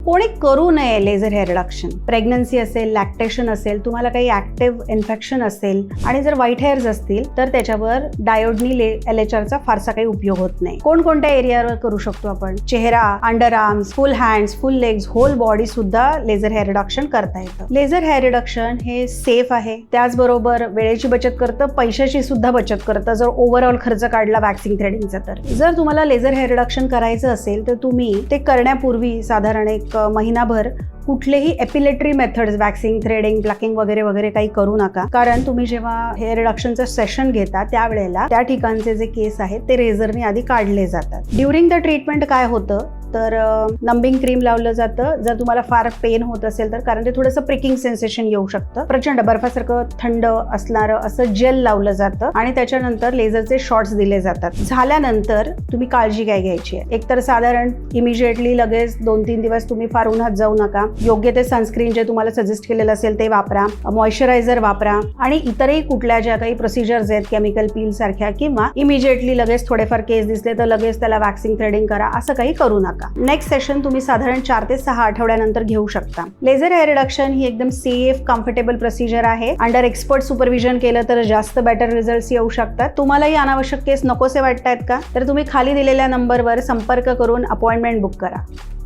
कोणी करू नये लेझर हेअर रिडक्शन. प्रेग्नन्सी असेल, लॅक्टेशन असेल, तुम्हाला काही ऍक्टिव्ह इन्फेक्शन असेल आणि जर व्हाईट हेअर्स असतील तर त्याच्यावर डायोडनी LHRचा फारसा काही उपयोग होत नाही. कोणकोणत्या एरियावर करू शकतो आपण? चेहरा, under arms, full hands, full legs, whole body सुद्धा लेझर हेअर रिडक्शन करता येतं. लेझर हेअर रिडक्शन हे सेफ आहे, त्याचबरोबर वेळेची बचत करतं, पैशाची सुद्धा बचत करतं जर ओव्हरऑल खर्च काढला वॅक्सिंग थ्रेडिंगचा. तर जर तुम्हाला लेझर हेअर रिडक्शन करायचं असेल तर तुम्ही ते करण्यापूर्वी साधारण एक महिनाभर कुठलेही एपिलेटरी मेथड्स, वॅक्सिंग, थ्रेडिंग, प्लकिंग वगैरे वगैरे काही करू नका. कारण तुम्ही जेव्हा हेअर रिडक्शनचं सेशन घेता त्यावेळेला त्या ठिकाणचे जे केस आहेत ते रेझरने आधी काढले जातात. ड्युरिंग द ट्रीटमेंट काय होतं तर नंबिंग क्रीम लावलं जातं जर तुम्हाला फार पेन होत असेल तर, कारण ते थोडंसं प्रिकिंग सेन्सेशन येऊ शकतं. प्रचंड बर्फासारखं थंड असणारं असं जेल लावलं जातं आणि त्याच्यानंतर लेझरचे शॉट्स दिले जातात. झाल्यानंतर तुम्ही काळजी काय घ्यायची आहे? एकतर साधारण इमिजिएटली लगेच 2-3 दिवस तुम्ही फार उन्हात जाऊ नका. योग्य ते सनस्क्रीन जे तुम्हाला सजेस्ट केलेलं असेल ते वापरा, मॉइश्चरायझर वापरा आणि इतरही कुठल्या ज्या काही प्रोसिजर्स आहेत केमिकल पील सारख्या, किंवा इमिजिएटली लगेच थोडेफार केस दिसले तर लगेच त्याला वॅक्सिंग थ्रेडिंग करा, असं काही करू नका. नेक्स्ट सेशन तुम्ही साधारण 4 ते 6 आठवड्यानंतर घेऊ शकता. लेझर हेअर रिडक्शन ही एकदम सेफ, कम्फर्टेबल प्रोसिजर आहे. अंडर एक्सपर्ट सुपरविजन केलं तर जास्त बेटर रिझल्ट्स येऊ शकतात. तुम्हालाही अनावश्यक केस नकोसे वाटतायत का? तर तुम्ही खाली दिलेल्या नंबरवर संपर्क करून अपॉइंटमेंट बुक करा.